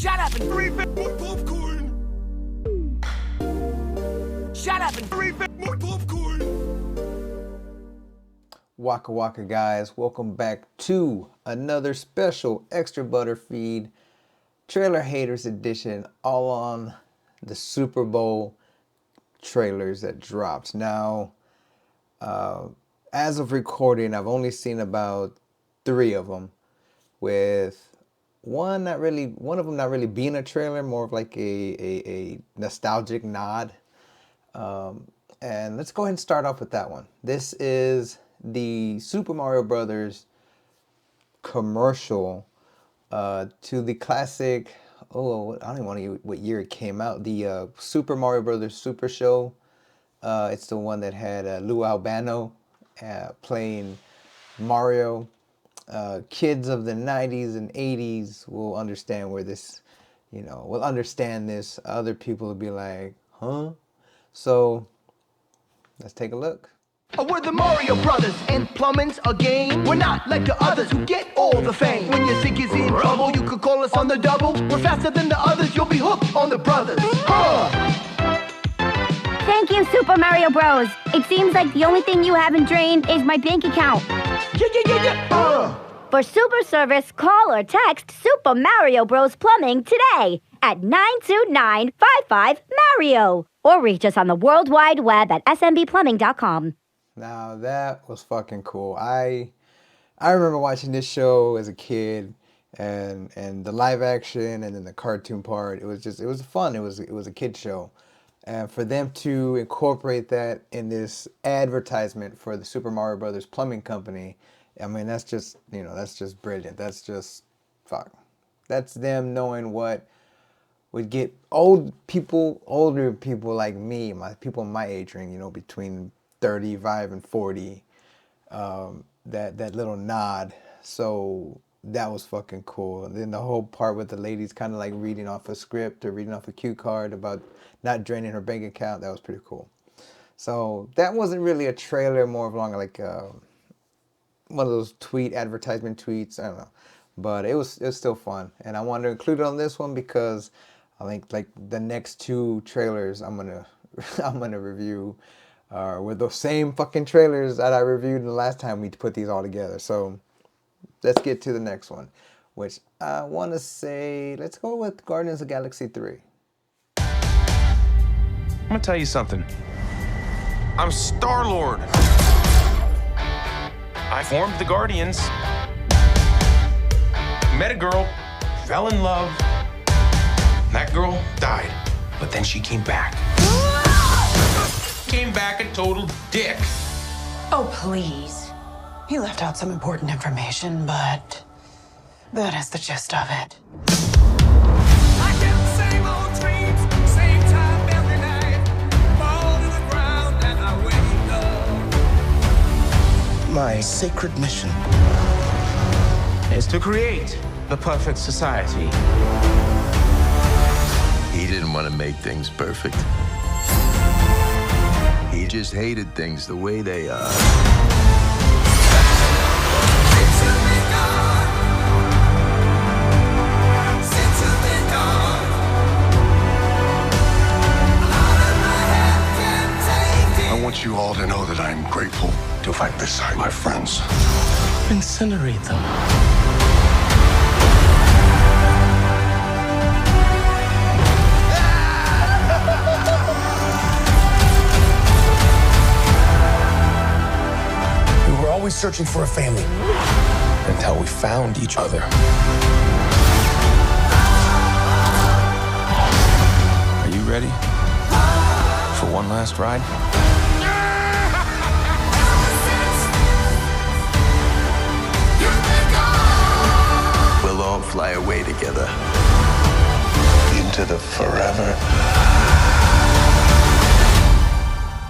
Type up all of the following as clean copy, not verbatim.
Shut up and refill more popcorn. Shut up and refill more popcorn. Waka Waka guys, welcome back to another special Extra Butter Feed Trailer Haters Edition, all on the Super Bowl trailers that dropped. Now, as of recording, I've only seen about 3 of them, with one of them not really being a trailer, more of like a nostalgic nod. And let's go ahead and start off with that one. This is the Super Mario Brothers commercial to the classic, I don't even want to know what year it came out, the Super Mario Brothers Super Show. It's the one that had Lou Albano playing Mario. Kids of the 90s and 80s will understand where this, will understand this. Other people will be like, huh? So let's take a look. We're the Mario Brothers, and plumbing's a game. We're not like the others who get all the fame. When your sink is in trouble, you could call us on the double. We're faster than the others, you'll be hooked on the brothers. Thank you, Super Mario Bros. It seems like the only thing you haven't drained is my bank account. For super service, call or text Super Mario Bros. Plumbing today at 929-55-MARIO. Or reach us on the World Wide Web at smbplumbing.com. Now that was fucking cool. I remember watching this show as a kid, and the live action and then the cartoon part. It was fun. It was a kid show, and for them to incorporate that in this advertisement for the Super Mario Brothers Plumbing Company, I mean, that's just brilliant. That's just fuck. That's them knowing what would get older people like me, people my age range, between 35 and 40, that little nod. So that was fucking cool. And then the whole part with the ladies kind of like reading off a script or reading off a cue card about not draining her bank account, that was pretty cool. So that wasn't really a trailer, more of like one of those advertisement tweets, I don't know. But it was still fun. And I wanted to include it on this one because I think like the next 2 trailers I'm gonna review were those same fucking trailers that I reviewed the last time we put these all together. So let's get to the next one, which I want to say, let's go with Guardians of the Galaxy 3. I'm gonna tell you something. I'm Star-Lord. I formed the Guardians, met a girl, fell in love. That girl died, but then she came back. Came back a total dick. Oh, please. He left out some important information, but that is the gist of it. I get the same old dreams, same time every night. Fall to the ground and I wake up. My sacred mission Is to create the perfect society. He didn't want to make things perfect. He just hated things the way they are. I want you all to know that I'm grateful to fight beside my friends. Incinerate them. We were always searching for a family until we found each other. Are you ready for one last ride? We'll all fly away together. Into the forever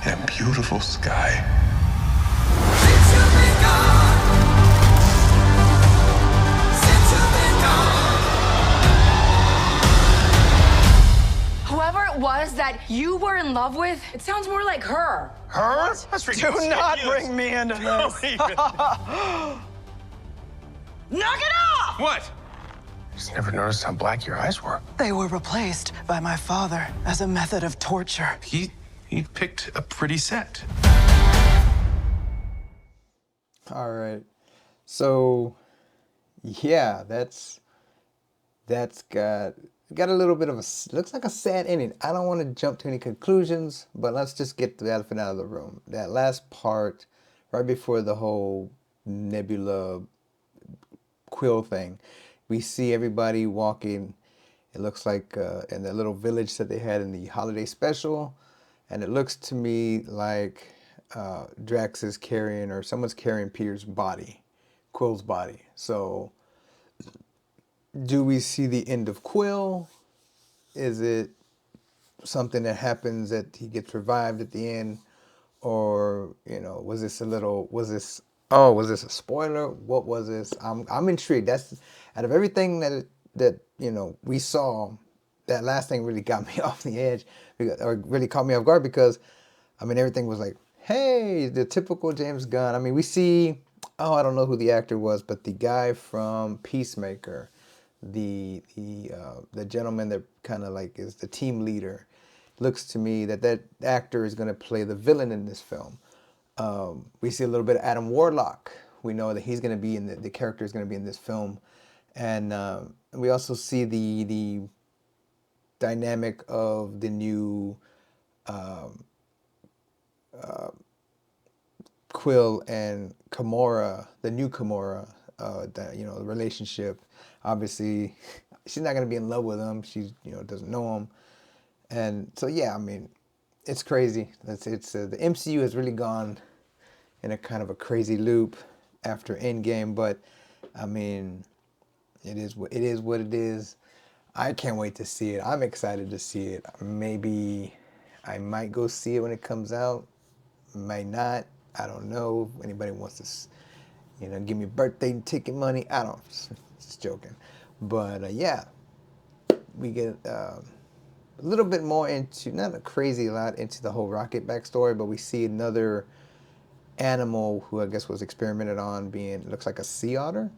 and beautiful sky. Whoever it was that you were in love with, it sounds more like her. Her? That's ridiculous. Do not bring me into this. Knock it off! What? Just never noticed how black your eyes were. They were replaced by my father as a method of torture. He picked a pretty set. All right. So, yeah, that's got a little bit of looks like a sad ending. I don't want to jump to any conclusions, but let's just get the elephant out of the room. That last part, right before the whole Nebula Quill thing, we see everybody walking. It looks like in the little village that they had in the holiday special, and it looks to me like Drax is carrying, or someone's carrying Peter's body, Quill's body. So, do we see the end of Quill? Is it something that happens that he gets revived at the end? Or, was this a spoiler? What was this? I'm intrigued. That's, out of everything that we saw, that last thing really got me off the edge, or really caught me off guard, because everything was like, hey, the typical James Gunn. We see, I don't know who the actor was, but the guy from Peacemaker, the gentleman that kind of like is the team leader, looks to me that actor is going to play the villain in this film. We see a little bit of Adam Warlock. We know that he's going to be in the character is going to be in this film, and we also see the dynamic of the new Quill and Gamora, the new Gamora, the relationship. Obviously, she's not gonna be in love with him. She, doesn't know him, and so yeah, it's crazy. It's the MCU has really gone in a kind of a crazy loop after Endgame, but it is what it is. I can't wait to see it. I'm excited to see it. Maybe I might go see it when it comes out. Might not. I don't know if anybody wants to, give me birthday ticket money. I don't. Just joking. But yeah, we get a little bit more into, not a crazy lot into the whole Rocket backstory, but we see another animal who I guess was experimented on being, looks like a sea otter.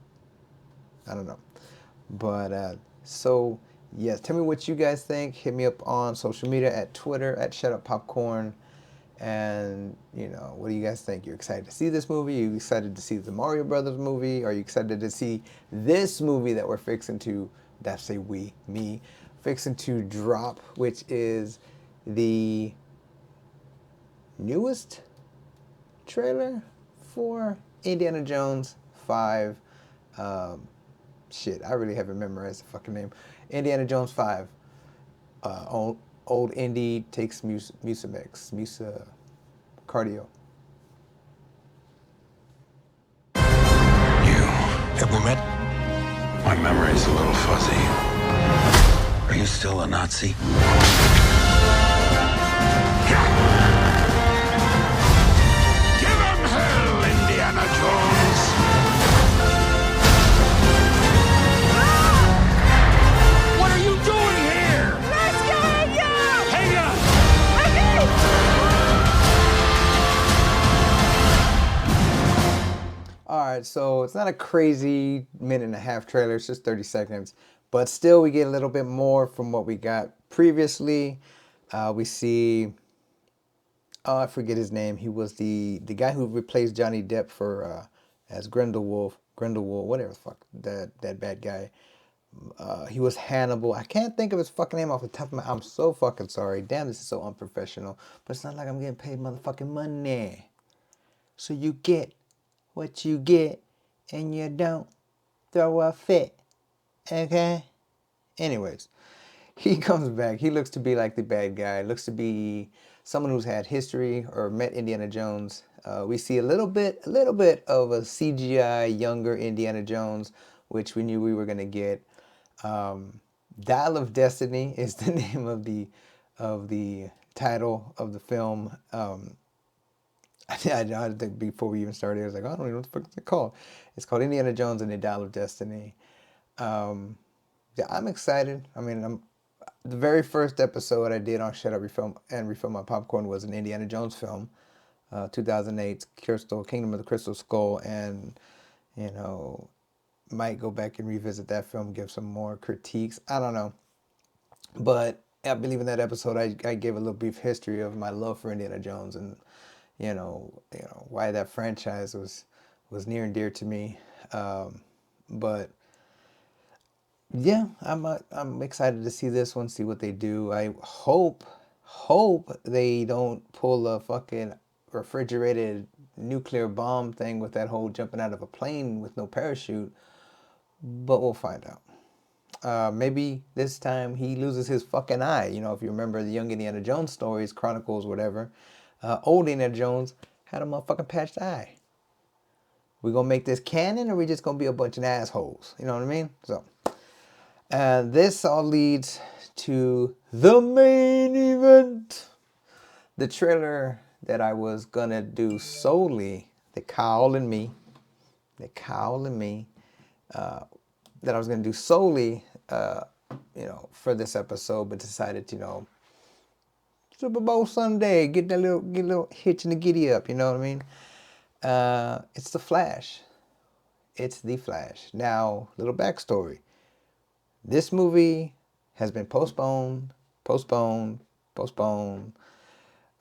I don't know. But so yes, tell me what you guys think. Hit me up on social media at Twitter at ShutUpPopcorn. And, what do you guys think? You excited to see this movie? Are you excited to see the Mario Brothers movie? Are you excited to see this movie that we're fixing to, fixing to drop, which is the newest trailer for Indiana Jones 5. I really haven't memorized the fucking name. Indiana Jones 5. Old Indy takes Mucinex, cardio. Have we met? My memory's a little fuzzy. Are you still a Nazi? Give him hell, Indiana Jones! What are you doing here? Rescuing you! Hang on! Alright, so it's not a crazy minute and a half trailer, it's just 30 seconds. But still, we get a little bit more from what we got previously. We see, I forget his name. He was the guy who replaced Johnny Depp for as Grindelwald, whatever the fuck, that bad guy. He was Hannibal. I can't think of his fucking name off the top of my. I'm so fucking sorry. Damn, this is so unprofessional. But it's not like I'm getting paid motherfucking money. So you get what you get, and you don't throw a fit. Okay? Anyways, he comes back. He looks to be like the bad guy. Looks to be someone who's had history or met Indiana Jones. We see a little bit of a CGI younger Indiana Jones, which we knew we were gonna get. Dial of Destiny is the name of the title of the film. I think before we even started, I was like, I don't even know what the fuck it's called. It's called Indiana Jones and the Dial of Destiny. Yeah, I'm excited. The very first episode I did on Shut Up Refill My Popcorn was an Indiana Jones film, 2008, Kingdom of the Crystal Skull, and might go back and revisit that film, give some more critiques. I don't know. But I believe in that episode, I gave a little brief history of my love for Indiana Jones and, why that franchise was near and dear to me. But yeah, I'm excited to see this one, see what they do. I hope they don't pull a fucking refrigerated nuclear bomb thing with that whole jumping out of a plane with no parachute, but we'll find out. Maybe this time he loses his fucking eye. If you remember the Young Indiana Jones stories, Chronicles, whatever, old Indiana Jones had a motherfucking patched eye. We gonna make this canon, or we just gonna be a bunch of assholes? You know what I mean? So, this all leads to the main event. The trailer that I was gonna do solely, that I was gonna do solely, for this episode, but decided, Super Bowl Sunday, get a little hitch in the giddy up, you know what I mean? It's The Flash. It's The Flash. Now, little backstory. This movie has been postponed,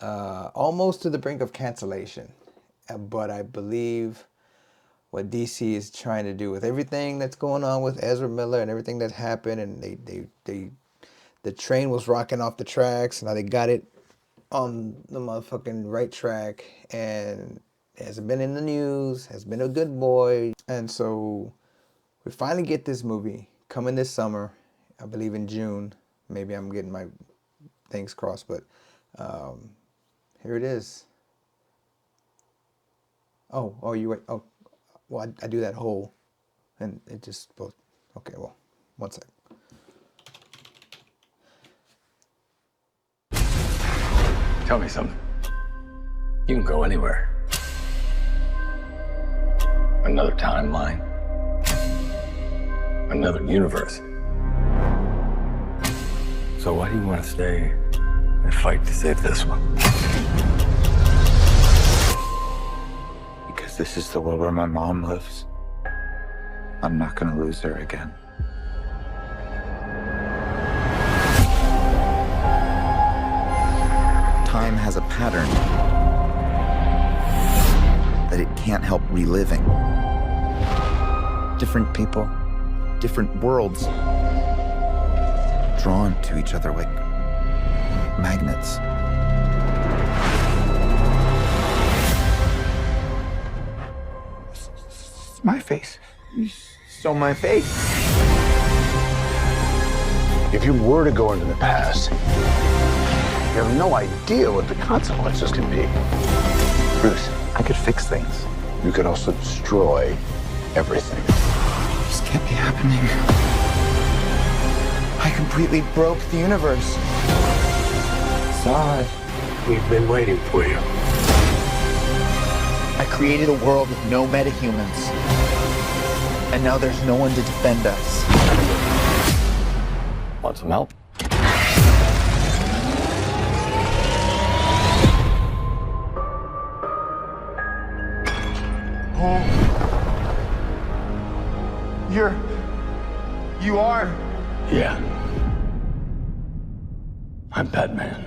almost to the brink of cancellation. But I believe what DC is trying to do with everything that's going on with Ezra Miller and everything that happened, and the train was rocking off the tracks. Now they got it on the motherfucking right track, and hasn't been in the news, has been a good boy. And so we finally get this movie coming this summer, I believe in June. Maybe I'm getting my things crossed, but here it is. Oh, you wait. Oh, well, I do that whole, and it just both. Okay, well, one sec. Tell me something. You can go anywhere. Another timeline. Another universe. So why do you want to stay and fight to save this one? Because this is the world where my mom lives. I'm not gonna lose her again. Time has a pattern that it can't help reliving. Different people, different worlds, drawn to each other like magnets. It's my face. You stole my face. If you were to go into the past, you have no idea what the consequences can be. Bruce, I could fix things. You could also destroy everything. This can't be happening. I completely broke the universe. Zod, we've been waiting for you. I created a world with no metahumans. And now there's no one to defend us. Want some help? You are? Yeah. I'm Batman.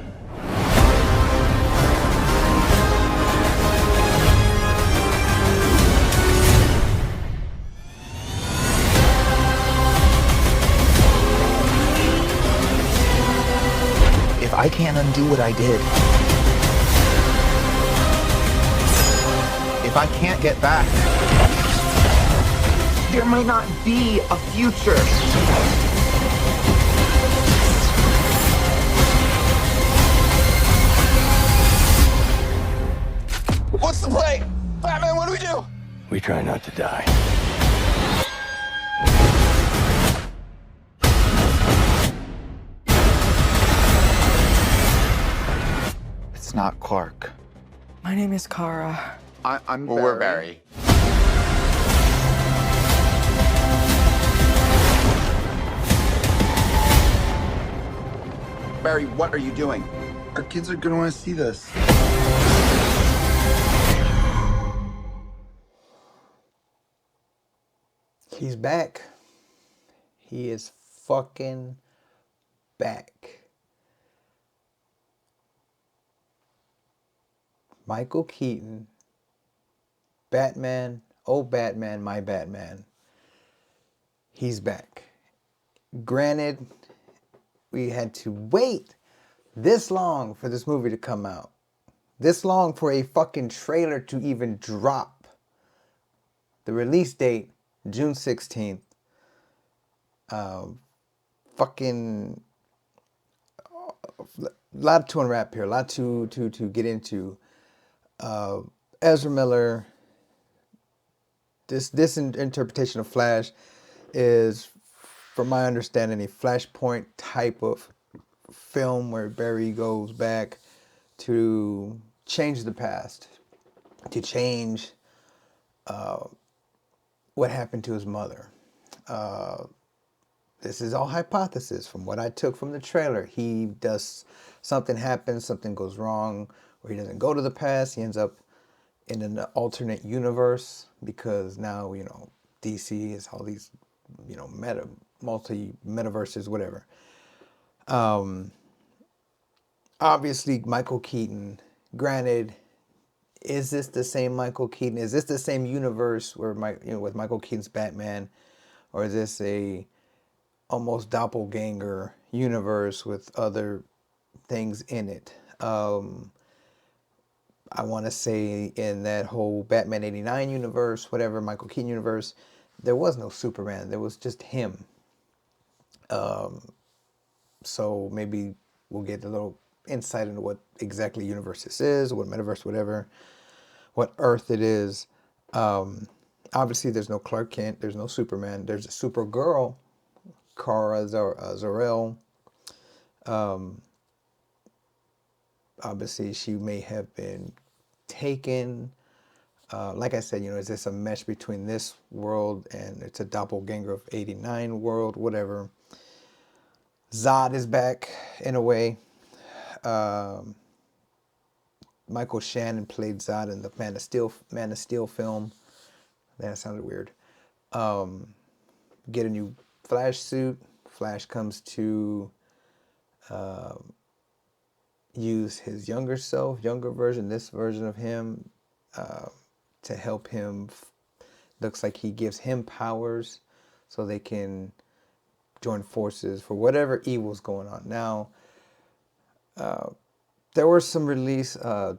If I can't undo what I did, if I can't get back, there might not be a future. What's the play? Batman, what do we do? We try not to die. It's not Clark. My name is Kara. I'm Barry. We're Barry. Barry, what are you doing? Our kids are gonna want to see this. He's back. He is fucking back. Michael Keaton, Batman, oh Batman, my Batman. He's back. Granted, we had to wait this long for this movie to come out. This long for a fucking trailer to even drop. The release date, June 16th. Fucking a lot to unwrap here, a lot to get into. Ezra Miller, this interpretation of Flash is, from my understanding, a Flashpoint type of film where Barry goes back to change the past, to change what happened to his mother. This is all hypothesis from what I took from the trailer. He does, something happens, something goes wrong, or he doesn't go to the past. He ends up in an alternate universe because now, you know, DC is all these, you know, multi-metaverses, whatever. Obviously, Michael Keaton, granted, is this the same Michael Keaton? Is this the same universe where with Michael Keaton's Batman? Or is this a almost doppelganger universe with other things in it? I want to say in that whole Batman 89 universe, whatever, Michael Keaton universe, there was no Superman. There was just him. So maybe we'll get a little insight into what exactly universe this is, what metaverse, whatever, what Earth it is. Obviously, there's no Clark Kent. There's no Superman. There's a Supergirl, Kara Zor-El. Obviously, she may have been taken. Like I said, you know, is this a mesh between this world and it's a doppelganger of 89 world, whatever. Zod is back in a way. Michael Shannon played Zod in the Man of Steel film. That sounded weird. Get a new Flash suit. Flash comes to use his younger version, this version of him, to help him. Looks like he gives him powers so they can join forces for whatever evil's going on. Now, there were some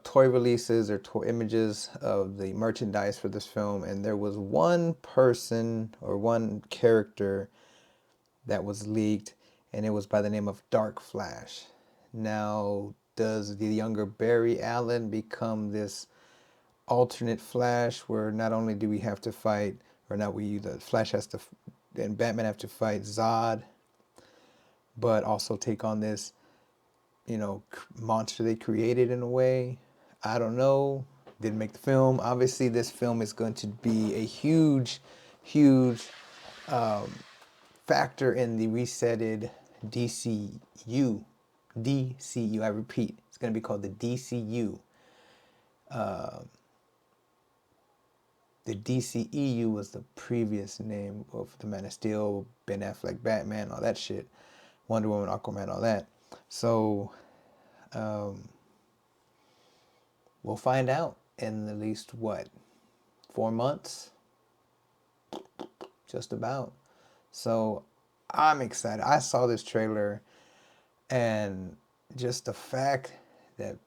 toy releases or toy images of the merchandise for this film, and there was one person or one character that was leaked, and it was by the name of Dark Flash. Now, does the younger Barry Allen become this alternate Flash where not only do we have to fight, or not we, the Flash has to, and Batman have to fight Zod, but also take on this, you know, monster they created in a way? I don't know. Didn't make the film. Obviously, this film is going to be a huge factor in the resetted DCU. DCU, I repeat, it's going to be called the DCU. The DCEU was the previous name of the Man of Steel, Ben Affleck, Batman, all that shit. Wonder Woman, Aquaman, all that. So, we'll find out in at least, 4 months? Just about. So, I'm excited. I saw this trailer, and just the fact that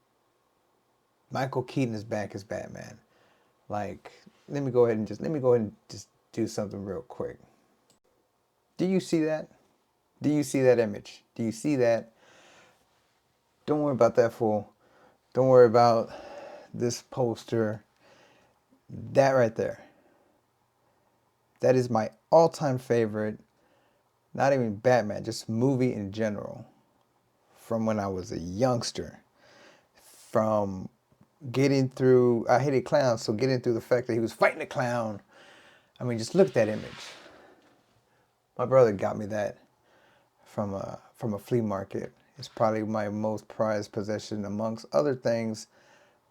Michael Keaton is back as Batman. Like, let me go ahead and just do something real quick. Do you see that? Do you see that image? Do you see that? Don't worry about that fool. Don't worry about this poster. That right there. That is my all-time favorite, not even Batman, just movie in general. From when I was a youngster. From getting through, I hated clowns, so getting through the fact that he was fighting a clown. I mean, just look at that image. My brother got me that from a flea market. It's probably my most prized possession amongst other things,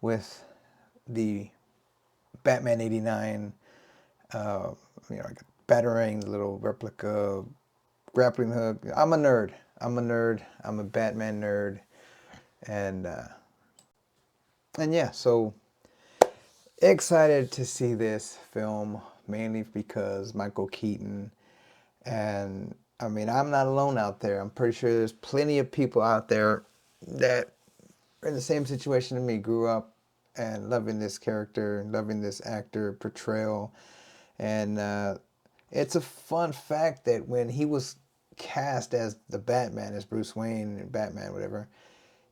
with the Batman 89. I got batarang, the little replica grappling hook. I'm a nerd. I'm a Batman nerd. And yeah, so excited to see this film, mainly because Michael Keaton. And I mean, I'm not alone out there. I'm pretty sure there's plenty of people out there that are in the same situation as me, grew up and loving this character, loving this actor portrayal. And it's a fun fact that when he was cast as the Batman, as Bruce Wayne, Batman, whatever,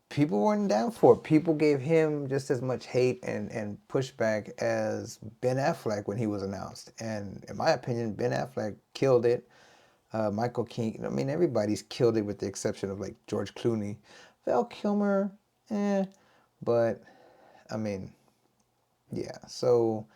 people weren't down for it. People gave him just as much hate and pushback as Ben Affleck when he was announced. And in my opinion, Ben Affleck killed it. Michael Keaton, I mean, everybody's killed it with the exception of like George Clooney. Val Kilmer, but I mean, yeah. So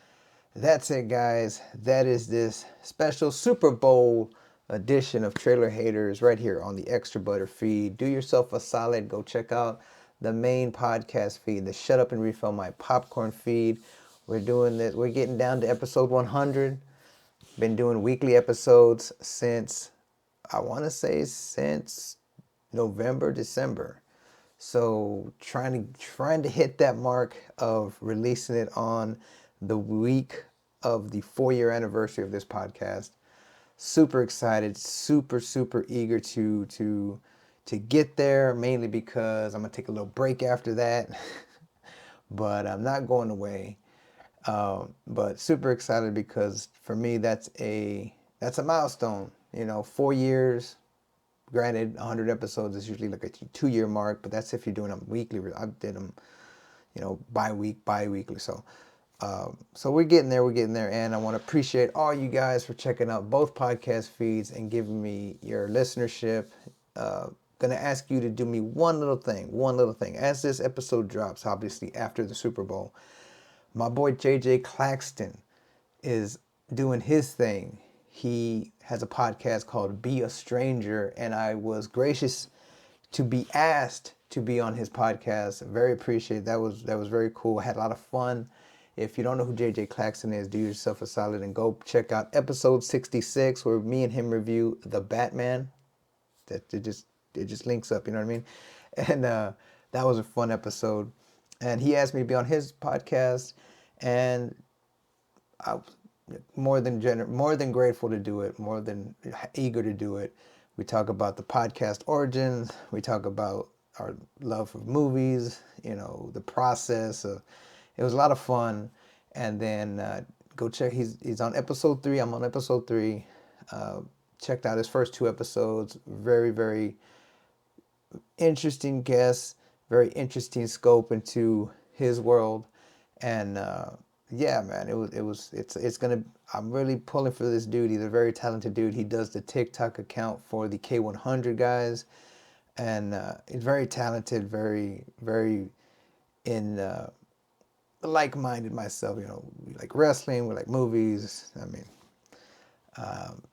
that's it, guys. That is this special Super Bowl edition of Trailer Haters right here on the Extra Butter feed. Do yourself a solid. Go check out the main podcast feed, the Shut Up and Refill My Popcorn feed. We're doing this. We're getting down to episode 100. Been doing weekly episodes since, I want to say, since November, December. So trying to hit that mark of releasing it on the week of the 4-year anniversary of this podcast. Super excited, super eager to get there, mainly because I'm gonna take a little break after that. But I'm not going away. But super excited because for me that's a milestone. 4 years. Granted, 100 episodes is usually like a 2-year mark, but that's if you're doing them weekly. I did them, bi-weekly. So we're getting there, and I want to appreciate all you guys for checking out both podcast feeds and giving me your listenership. Gonna ask you to do me one little thing. As this episode drops, obviously after the Super Bowl, my boy JJ Claxton is doing his thing. He has a podcast called Be a Stranger, and I was gracious to be asked to be on his podcast. Very appreciated. That was very cool. I had a lot of fun. If you don't know who JJ Claxton is, do yourself a solid and go check out episode 66, where me and him review The Batman. That it just links up, you know what I mean? And that was a fun episode. And he asked me to be on his podcast, and I was more than grateful to do it, more than eager to do it. We talk about the podcast origins. We talk about our love of movies, the process. It was a lot of fun. And then go check. He's on episode 3. I'm on episode 3. Checked out his first 2 episodes. Very, very interesting guests. Very interesting scope into his world. And yeah, man, I'm really pulling for this dude. He's a very talented dude. He does the TikTok account for the K100 guys, and he's very talented, very, very in like-minded myself. We like wrestling, we like movies. I mean,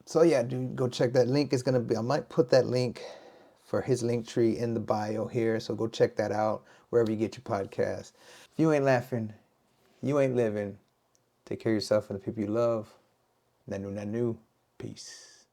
so yeah, dude, go check that link. I might put that link for his link tree in the bio here, so go check that out wherever you get your podcast. If you ain't laughing, you ain't living. Take care of yourself and the people you love. Nanu. Peace.